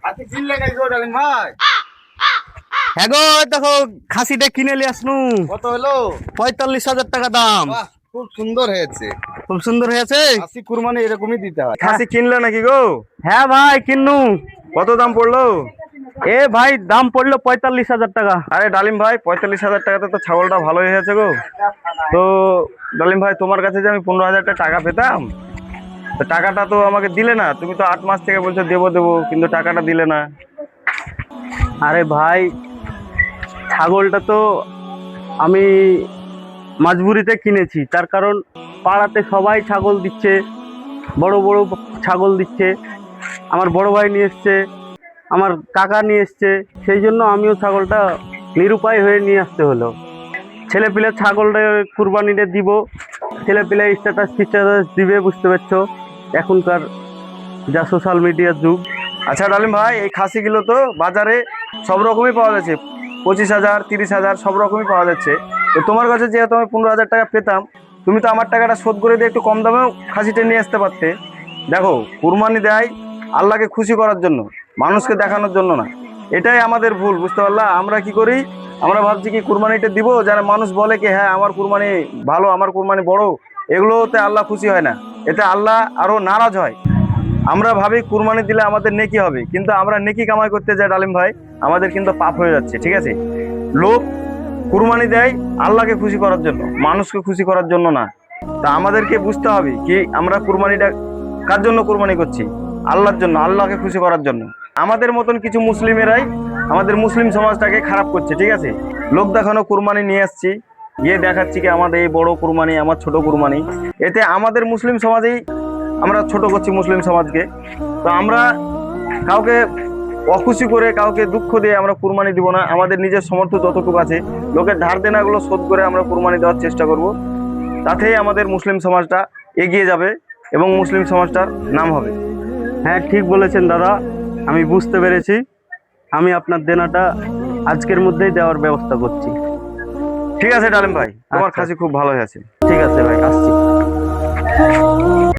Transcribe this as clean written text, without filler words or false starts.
খাসি কিনলে নাকি গো ডালিম ভাই? হ্যাঁ গো, দেখো খাসিটা কিনে নিয়ে আসনু। কত হলো? 45,000 টাকা দাম। বাহ, খুব সুন্দর হয়েছে। খুব সুন্দর হয়েছে। খাসি কুরবানি এরকমই দিতে হয়। খাসি কিনলে নাকি গো? হ্যাঁ ভাই কিন্নু। কত দাম পড়লো? এ ভাই দাম পড়লো 45,000 টাকা। আরে ডালিম ভাই, 45,000 টাকাতে তো ছাগলটা ভালোই হয়েছে গো। তো ডালিম ভাই, তোমার কাছে যে আমি 15,000 টাকা পেতাম, তো টাকাটা তো আমাকে দিলে না। তুমি তো 8 মাস থেকে বলছো দেবো দেবো, কিন্তু টাকাটা দিলে না। আরে ভাই, ছাগলটা তো আমি মাজবুরিতে কিনেছি, তার কারণ পাড়াতে সবাই ছাগল দিচ্ছে, বড় বড় ছাগল দিচ্ছে। আমার বড় ভাই নিয়ে এসছে, আমার কাকা নিয়ে এসছে, সেই জন্য আমিও ছাগলটা নিরুপায় হয়ে নিয়ে আসতে হলো। ছেলেপিলে ছাগলটা কুরবানিতে দিব, ছেলেপিলে স্ট্যাটাস ফিস্ট্যাটাস দিবে, বুঝতে পারছো এখনকার যা সোশ্যাল মিডিয়ার যুগ। আচ্ছা ডালিম ভাই, এই খাসিগুলো তো বাজারে সব রকমই পাওয়া যাচ্ছে, 25,000 30,000 সব রকমই পাওয়া যাচ্ছে। তো তোমার কাছে যেহেতু আমি 15,000 টাকা পেতাম, তুমি তো আমার টাকাটা শোধ করে দিয়ে একটু কম দামেও খাসিটা নিয়ে আসতে পারতে। দেখো, কুরবানি দেয় আল্লাহকে খুশি করার জন্য, মানুষকে দেখানোর জন্য না। এটাই আমাদের ভুল, বুঝতে পারলা? আমরা কি করি, আমরা ভাবছি কি কুরবানিটা দিব যেন মানুষ বলে কি হ্যাঁ আমার কুরবানি ভালো, আমার কুরবানি বড়। এগুলোতে আল্লাহ খুশি হয় না, এতে আল্লাহ আরো নারাজ হয়। আমরা ভাবি কুরবানি দিলে আমাদের নেকি হবে, কিন্তু আমরা নেকি কামাই করতে যাই ডালিম ভাই, আমাদের কিন্তু পাপ হয়ে যাচ্ছে। ঠিক আছে, লোক কুরবানি দেয় আল্লাহকে খুশি করার জন্য, মানুষকে খুশি করার জন্য না। তা আমাদেরকে বুঝতে হবে কি আমরা কুরবানিটা কার জন্য কুরবানি করছি? আল্লাহর জন্য, আল্লাহকে খুশি করার জন্য। আমাদের মতন কিছু মুসলিমেরাই আমাদের মুসলিম সমাজটাকে খারাপ করছে। ঠিক আছে, লোক দেখানো কুরবানি নিয়ে আসছি, গিয়ে দেখাচ্ছি কি আমাদের এই বড় কুরবানি, আমার ছোট কুরবানি। এতে আমাদের মুসলিম সমাজেই আমরা ছোট করছি মুসলিম সমাজকে। তো আমরা কাউকে অখুশি করে, কাউকে দুঃখ দিয়ে আমরা কুরবানি দিব না। আমাদের নিজের সামর্থ্য যতটুকু আছে, লোকের ধার দেনাগুলো শোধ করে আমরা কুরবানি দেওয়ার চেষ্টা করব। তাতেই আমাদের মুসলিম সমাজটা এগিয়ে যাবে এবং মুসলিম সমাজটার নাম হবে। হ্যাঁ ঠিক বলেছেন দাদা, আমি বুঝতে পেরেছি। আমি আপনার দেনাটা আজকের মধ্যেই দেওয়ার ব্যবস্থা করছি। ঠিক আছে ডালিম ভাই, তোমার আচ্ছা। খাসি খুব ভালো হয়েছে। ঠিক আছে ভাই, আসছি।